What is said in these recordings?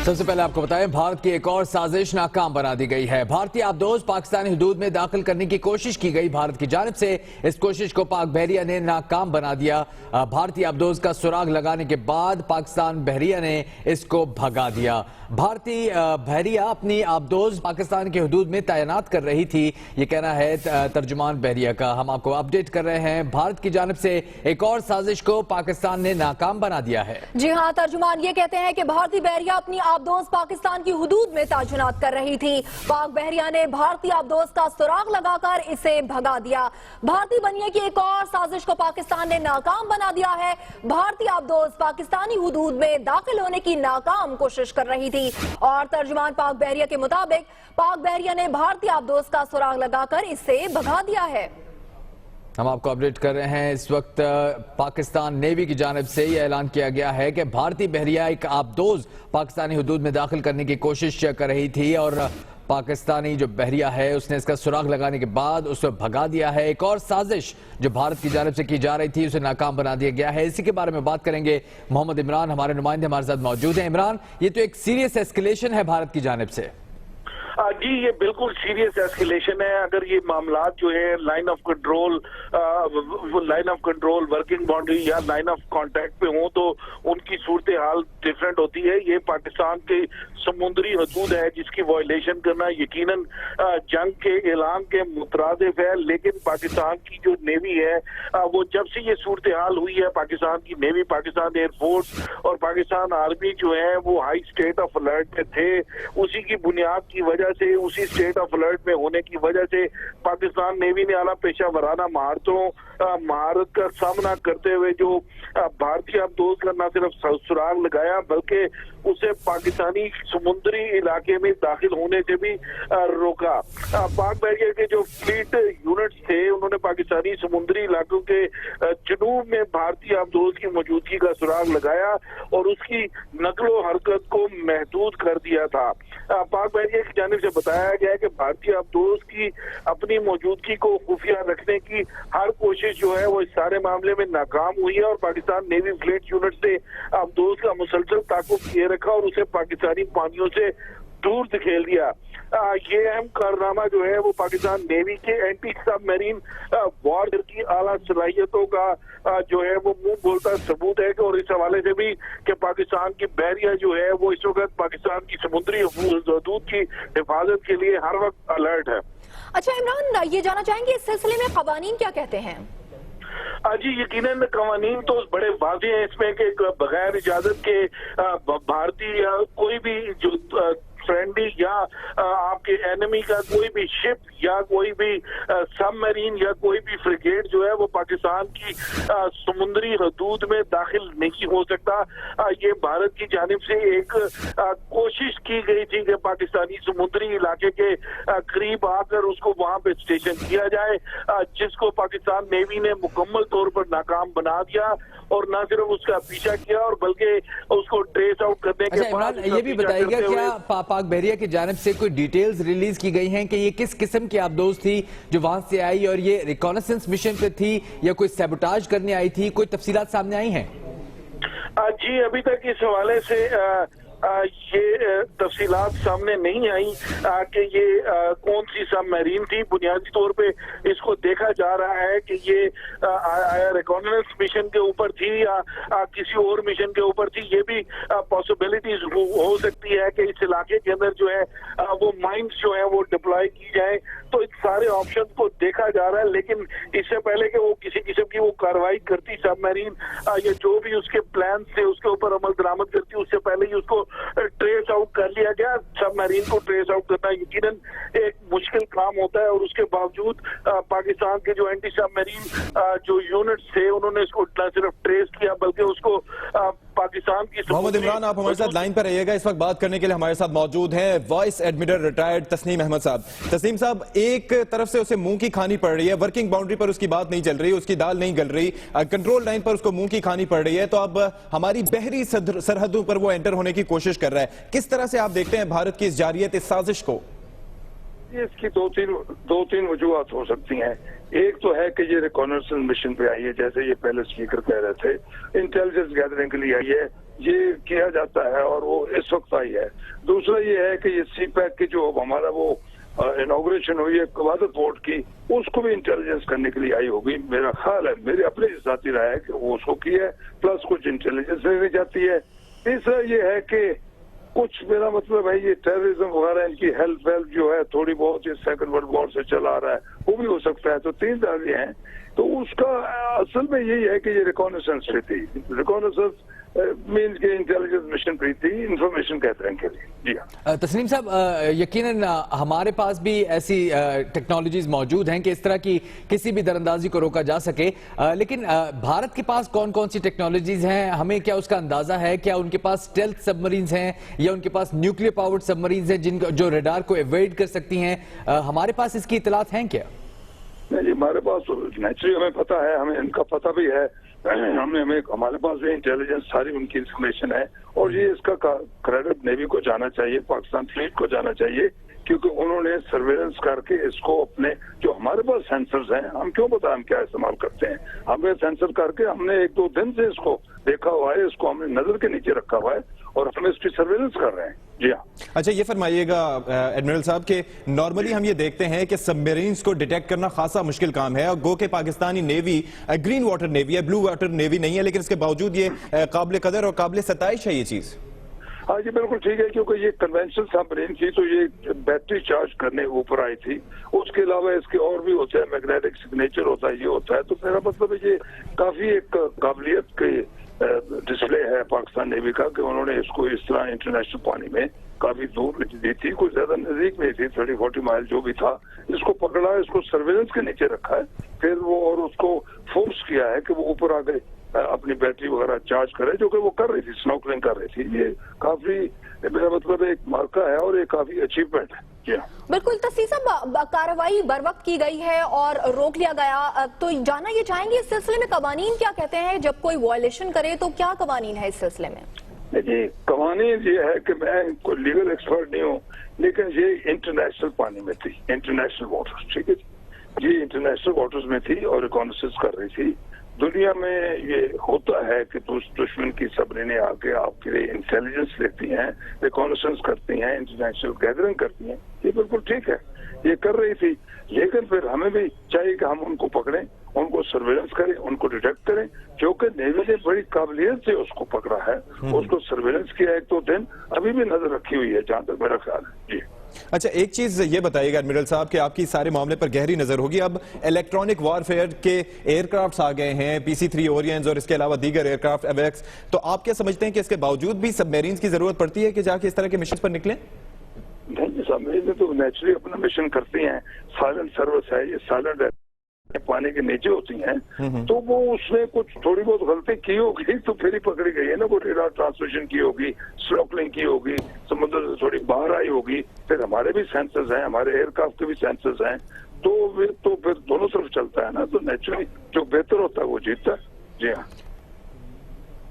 سب سے پہلے آپ کو بتائیں بھارت کی ایک اور سازش ناکام بنا دی گئی ہے۔ بھارتی آبدوز پاکستانی حدود میں داخل کرنے کی کوشش کی گئی، بھارت کی جانب سے اس کوشش کو پاک بحریہ نے ناکام بنا دیا۔ بھارتی آبدوز کا سراغ لگانے کے بعد پاکستان بحریہ نے اس کو بھگا دیا۔ بھارتی بحریہ اپنی آبدوز پاکستان کے حدود میں تعینات کر رہی تھی، یہ کہنا ہے ترجمان بحریہ کا۔ ہم آپ کو اپڈیٹ کر رہے ہیں، بھارت کی جانب سے ایک اور سازش کو پاکستان نے ناکام بنا دیا ہے۔ جی ہاں، ترجمان یہ کہتے ہیں کہ بھارتی بحریہ اپنی آبدوز پاکستان کی حدود میں تعینات کر رہی تھی، پاک بحریہ نے بھارتی آبدوز کا سراغ لگا کر اسے بھگا دیا۔ بھارتی بنیے کی ایک اور سازش کو پاکستان نے ناکام بنا دیا ہے۔ بھارتی آبدوز پاکستانی حدود میں داخل ہونے کی ناکام کوشش کر رہی تھی اور ترجمان پاک بحریہ کے مطابق پاک بحریہ نے بھارتی آبدوز کا سراغ لگا کر اسے بھگا دیا ہے۔ ہم آپ کو اپڈیٹ کر رہے ہیں، اس وقت پاکستان نیوی کی جانب سے یہ اعلان کیا گیا ہے کہ بھارتی بحریہ ایک آبدوز پاکستانی حدود میں داخل کرنے کی کوشش کر رہی تھی اور پاکستانی جو بحریہ ہے اس نے اس کا سراغ لگانے کے بعد اسے بھگا دیا ہے۔ ایک اور سازش جو بھارت کی جانب سے کی جا رہی تھی اسے ناکام بنا دیا گیا ہے۔ اسی کے بارے میں بات کریں گے، محمد عمران ہمارے نمائندے ہمارے ساتھ موجود ہیں۔ عمران، یہ تو ایک سیریس ایسکیلیشن ہے بھارت کی جانب سے۔ جی یہ بالکل سیریس ایسکیلیشن ہے۔ اگر یہ معاملات جو ہے line of control working boundary یا لائن آف کانٹیکٹ پہ ہوں تو ان کی صورتحال ڈیفرنٹ ہوتی ہے۔ یہ پاکستان کے سمندری حدود ہے جس کی وائلیشن کرنا یقیناً جنگ کے اعلان کے مترادف ہے، لیکن پاکستان کی جو نیوی ہے وہ جب سے یہ صورتحال ہوئی ہے، پاکستان کی نیوی، پاکستان ایئر فورس اور پاکستان آرمی جو ہے وہ ہائی اسٹیٹ آف الرٹ میں تھے۔ اسی کی بنیاد کی وجہ سے، اسی اسٹیٹ آف الرٹ میں ہونے کی وجہ سے پاکستان نیوی نے اعلیٰ پیشہ ورانہ مہارت کا سامنا کرتے ہوئے جو بھارتی آبدوز کا نہ صرف سراغ لگایا بلکہ اسے پاکستانی سمندری علاقے میں داخل ہونے سے بھی روکا۔ پاک بحریہ کے جو فلیٹ یونٹس تھے انہوں نے پاکستانی سمندری علاقوں کے جنوب میں بھارتی آبدوز کی موجودگی کا سراغ لگایا اور اس کی نقل و حرکت کو محدود کر دیا تھا۔ پاک بحریہ کی جانب سے بتایا گیا ہے کہ بھارتی آبدوز کی اپنی موجودگی کو خفیہ رکھنے کی ہر کوشش جو ہے وہ اس سارے معاملے میں ناکام ہوئی ہے اور پاکستان نیوی فلیٹ یونٹ سے آبدوز کا مسلسل تعاقب کیے رکھا اور اسے پاکستانی پانیوں سے دور دھکیل دیا۔ یہ اہم کارنامہ جو ہے وہ پاکستان نیوی کے اینٹی سب میرین وارفیئر کی اعلیٰ صلاحیتوں کا جو ہے وہ منہ بولتا ثبوت ہے اور اس حوالے سے بھی کہ پاکستان کی بحریہ جو ہے وہ اس وقت پاکستان کی سمندری حدود کی حفاظت کے لیے ہر وقت الرٹ ہے۔ اچھا عمران، یہ جانا چاہیں گے اس سلسلے میں قوانین کیا کہتے ہیں؟ جی یقیناً قوانین تو بڑے واضح ہیں اس میں کہ بغیر اجازت کے بھارتی یا کوئی بھی جو فرینڈلی یا آپ کے اینمی کا کوئی بھی شپ یا کوئی بھی سب میرین یا کوئی بھی فریگیٹ جو ہے وہ پاکستان کی سمندری حدود میں داخل نہیں ہو سکتا۔ یہ بھارت کی جانب سے ایک کوشش کی گئی تھی کہ پاکستانی سمندری علاقے کے قریب آ کر اس کو وہاں پہ اسٹیشن کیا جائے، جس کو پاکستان نیوی نے مکمل طور پر ناکام بنا دیا اور نہ صرف اس کا پیچھا کیا اور بلکہ اس کو ٹریس آؤٹ کرنے کے بعد یہ بھی بتائیے گا کیا پاک بحریہ کی جانب سے کوئی ڈیٹیلز ریلیز کی گئی ہیں کہ یہ کس قسم کی آبدوز تھی جو وہاں سے آئی اور یہ ریکانیسنس مشن پہ تھی یا کوئی سیبوٹاج کرنے آئی تھی؟ کوئی تفصیلات سامنے آئی ہیں؟ جی ابھی تک اس حوالے سے یہ تفصیلات سامنے نہیں آئیں کہ یہ کون سی سب میرین تھی۔ بنیادی طور پہ اس کو دیکھا جا رہا ہے کہ یہ ریکانیسنس مشن کے اوپر تھی یا کسی اور مشن کے اوپر تھی۔ یہ بھی پاسبلٹیز ہو سکتی ہے کہ اس علاقے کے اندر جو ہے وہ مائنز جو ہیں وہ ڈپلائی کی جائیں، تو اس سارے آپشن کو دیکھا جا رہا ہے۔ لیکن اس سے پہلے کہ وہ کسی قسم کی وہ کارروائی کرتی سب میرین یا جو بھی اس کے پلان سے اس کے اوپر عمل درآمد کرتی، اس سے پہلے ہی اس کو ٹریس آؤٹ کر لیا گیا۔ سب میرین کو ٹریس آؤٹ کرنا یقیناً ایک مشکل کام ہوتا ہے اور اس کے باوجود پاکستان کے جو اینٹی سب میرین جو یونٹس تھے انہوں نے اس کو نہ صرف ٹریس کیا بلکہ اس کو پاکستان کی محمد عمران آپ ہمارے ساتھ لائن پر رہیے گا۔ اس وقت بات کرنے کے لیے ہمارے ساتھ موجود ہیں vice admiral retired Tasneem Ahmed صاحب۔ تسنیم صاحب، ایک طرف سے اسے منہ کی کھانی پڑ رہی ہے، ورکنگ باؤنڈری پر اس کی بات نہیں چل رہی، اس کی دال نہیں گل رہی، کنٹرول لائن پر اس کو منہ کی کھانی پڑ رہی ہے، تو اب ہماری بحری سرحدوں پر وہ انٹر ہونے کی کوشش کر رہا ہے۔ کس طرح سے آپ دیکھتے ہیں بھارت کی اس جارحیت، اس سازش کو؟ اس کی دو تین وجوہات ہو سکتی ہیں۔ ایک تو ہے کہ یہ ریکانیسنس مشن پہ آئی ہے، جیسے یہ پہلے اسپیکر کہہ رہے تھے، انٹیلیجنس گیدرنگ کے لیے آئی ہے یہ کیا جاتا ہے اور وہ اس وقت آئی ہے. دوسرا یہ ہے کہ یہ سی پیک کی جو ہمارا وہ انوگریشن ہوئی ہے قیادت بورڈ کی, اس کو بھی انٹیلیجنس کرنے کے لیے آئی ہوگی. میرا خیال ہے, میری اپنی ذاتی رائے ہے کہ وہ اس کو کی ہے, پلس کچھ انٹیلیجنس لینی جاتی ہے. تیسرا یہ ہے کہ کچھ, میرا مطلب ہے یہ ٹیررزم وغیرہ ان کی ہیلپ جو ہے تھوڑی بہت یہ سیکنڈ ورلڈ وار سے چلا آ رہا ہے, وہ بھی ہو سکتا ہے. تو 3 دعوے ہیں. تو اس کا اصل میں یہی ہے کہ یہ ریکانیسنس پہ تھی. ریکانیسنس مینس کے انٹیلیجنس مشن پہ تھی, انفارمیشن کہتے ہیں کے لیے. جی ہاں تسنیم صاحب, یقیناً ہمارے پاس بھی ایسی ٹیکنالوجیز موجود ہیں کہ اس طرح کی کسی بھی دراندازی کو روکا جا سکے, لیکن بھارت کے پاس کون کون سی ٹیکنالوجیز ہیں, ہمیں کیا اس کا اندازہ ہے؟ کیا ان کے پاس اسٹیلتھ سب مرینز ہیں یا ان کے پاس نیوکلیئر پاورڈ سب مرینز ہیں جو ریڈار کو ایوائڈ کر سکتی ہیں؟ ہمارے پاس اس کی اطلاعات ہیں کیا؟ نہیں جی, ہمارے پاس نیچرلی ہمیں پتہ ہے, ہمیں ان کا پتہ بھی ہے. ہمارے پاس بھی انٹیلیجنس ساری ان کی انفارمیشن ہے, اور یہ اس کا کریڈٹ نیوی کو جانا چاہیے, پاکستان فلیٹ کو جانا چاہیے, کیونکہ انہوں نے سرویلنس کر کے اس کو اپنے جو ہمارے پاس سینسرز ہیں, ہم کیوں پتا ہم کیا استعمال کرتے ہیں, ہمیں سینسر کر کے ہم نے 1-2 دن سے اس کو دیکھا ہوا ہے, اس کو ہم نے نظر کے نیچے رکھا ہوا ہے اور ہم اس کی سرویلنس کر رہے ہیں. جی ہاں. اچھا یہ فرمائیے گا ایڈمرل صاحب کہ نارملی ہم یہ دیکھتے ہیں کہ سب میرینز کو ڈیٹیکٹ کرنا خاصا مشکل کام ہے, اور گو کہ Pakistani navy green water navy ہے, بلو واٹر نیوی نہیں ہے, لیکن اس کے باوجود یہ قابل قدر اور قابل ستائش ہے یہ چیز. ہاں جی بالکل ٹھیک ہے, کیونکہ یہ کنونشنل سب مرین تھی تو یہ بیٹری چارج کرنے اوپر آئی تھی. اس کے علاوہ اس کے اور بھی ہوتا ہے, میگنیٹک سگنیچر ہوتا ہے, یہ ہوتا ہے. تو میرا مطلب ہے یہ کافی ایک قابلیت کے ڈسپلے ہے پاکستان نیوی کا کہ انہوں نے اس کو اس طرح انٹرنیشنل پانی میں کافی دور دی تھی, کوئی زیادہ نزدیک نہیں تھی, 30-40 مائل جو بھی تھا, اس کو پکڑا, اس کو سرویلنس کے نیچے رکھا ہے, پھر وہ اور اس کو فورس کیا ہے کہ وہ اوپر آ گئے اپنی بیٹری وغیرہ چارج کرے, جو کہ وہ کر رہی تھی, سنوکلنگ کر رہی تھی. یہ کافی میرا مطلب ایک مارکہ ہے اور یہ کافی اچیومنٹ ہے. بالکل. تسنیم صاحب, کارروائی بر وقت کی گئی ہے اور روک لیا گیا, تو جانا یہ چاہیں گے اس سلسلے میں قوانین کیا کہتے ہیں, جب کوئی وائلیشن کرے تو کیا قوانین ہے اس سلسلے میں؟ جی قوانین یہ ہے کہ میں کوئی لیگل ایکسپرٹ نہیں ہوں, لیکن یہ انٹرنیشنل پانی میں تھی, انٹرنیشنل واٹرز. ٹھیک ہے جی, یہ انٹرنیشنل واٹرز میں تھی اور ریکانیسنس کر رہی تھی. دنیا میں یہ ہوتا ہے کہ دشمن کی سبمرینیں آ کے آپ کے لیے انٹیلیجنس لیتی ہیں, ریکانیسنس کرتی ہیں, انٹرنیشنل گیدرنگ کرتی ہیں, یہ بالکل ٹھیک ہے, یہ کر رہی تھی. لیکن پھر ہمیں بھی چاہیے کہ ہم ان کو پکڑیں, ان کو سرویلنس کریں, ان کو ڈیٹیکٹ کریں, کیونکہ نیوی نے بڑی قابلیت سے اس کو پکڑا ہے, اس کو سرویلنس کیا 1-2 دن, ابھی بھی نظر رکھی ہوئی ہے جہاں تک میرا خیال ہے. جی اچھا ایک چیز یہ بتائیے گا ایڈمرل صاحب کہ آپ کی سارے معاملے پر گہری نظر ہوگی. اب الیکٹرانک وارفیئر کے ایئر کرافٹس آ گئے ہیں, PC-3 اورینز اور اس کے علاوہ دیگر ایئر کرافٹ ایویکس, تو آپ کیا سمجھتے ہیں کہ اس کے باوجود بھی سب میرینز کی ضرورت پڑتی ہے کہ جا کے اس طرح کے مشن پر نکلیں؟ نہیں, سب میرینز تو نیچرلی اپنا مشن کرتی ہیں, سائلنٹ سروس ہے, یہ سائلنٹ پانی کے نیچے ہوتی ہیں, تو وہ اس میں کچھ تھوڑی بہت غلطی کی ہوگی تو پھر ہی پکڑی گئی ہے نا. وہ ریڈار ٹرانسمیشن کی ہوگی, سنوکلنگ کی ہوگی, سمندر سے تھوڑی باہر آئی ہوگی, پھر ہمارے بھی سینسرز ہیں, ہمارے ایئر کرافٹ کے بھی سینسرز ہیں, تو پھر دونوں طرف چلتا ہے نا, تو نیچرلی جو بہتر ہوتا ہے وہ جیتتا ہے. جی ہاں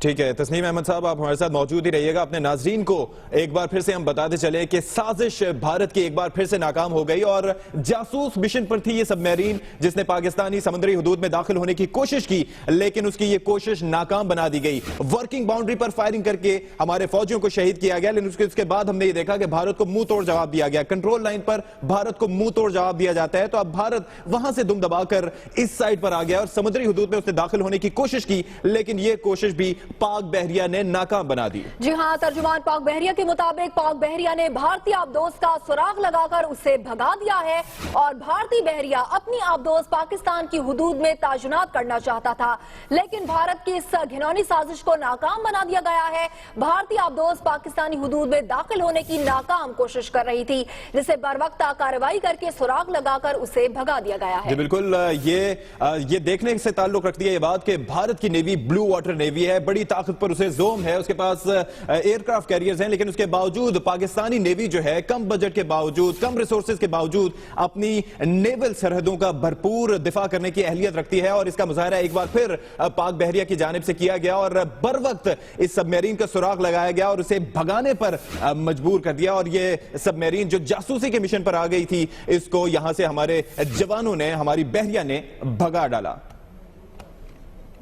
ٹھیک ہے. تسنیم احمد صاحب آپ ہمارے ساتھ موجود ہی رہیے گا. اپنے ناظرین کو ایک بار پھر سے ہم بتاتے چلے کہ سازش بھارت کی ایک بار پھر سے ناکام ہو گئی, اور جاسوس مشن پر تھی یہ سب میرین جس نے پاکستانی سمندری حدود میں داخل ہونے کی کوشش کی, لیکن اس کی یہ کوشش ناکام بنا دی گئی. ورکنگ باؤنڈری پر فائرنگ کر کے ہمارے فوجیوں کو شہید کیا گیا, لیکن اس کے بعد ہم نے یہ دیکھا کہ بھارت کو منہ توڑ جواب دیا گیا. کنٹرول لائن پر بھارت کو منہ توڑ جواب دیا جاتا ہے, تو اب بھارت وہاں سے دم دبا کر اس سائڈ پر آ گیا اور سمندری حدود میں اس نے داخل ہونے کی کوشش کی, لیکن یہ کوشش بھی پاک بحریہ نے ناکام بنا دی. جی ہاں, ترجمان پاک بحریہ کے مطابق پاک بحریہ نے بھارتی آبدوز کا سراغ لگا کر اسے بھگا دیا ہے, اور بھارتی بحریہ اپنی آبدوز پاکستان کی حدود میں تعینات کرنا چاہتا تھا, لیکن بھارت کی اس گھنونی سازش کو ناکام بنا دیا گیا ہے. بھارتی آبدوز پاکستانی حدود میں داخل ہونے کی ناکام کوشش کر رہی تھی, جسے بر وقت کارروائی کر کے سراغ لگا کر اسے بھگا دیا گیا ہے. جی بالکل, یہ دیکھنے سے تعلق رکھتی ہے یہ بات کہ بھارت کی نیوی بلو واٹر نیوی ہے, بڑی طاقت پر اسے زوم ہے, اس کے پاس ایئر کرافٹ کیریئرز ہیں, لیکن اس کے باوجود پاکستانی نیوی جو ہے کم بجٹ کے باوجود, کم ریسورسز کے باوجود اپنی نیول سرحدوں کا بھرپور دفاع کرنے کی اہلیت رکھتی ہے, اور اس کا مظاہرہ ایک بار پھر پاک بحریہ کی جانب سے کیا گیا, اور بر وقت اس سب میرین کا سراغ لگایا گیا اور اسے بھگانے پر مجبور کر دیا, اور یہ سب میرین جو جاسوسی کے مشن پر آ گئی تھی, اس کو یہاں سے ہمارے جوانوں نے, ہماری بحریہ نے بھگا ڈالا.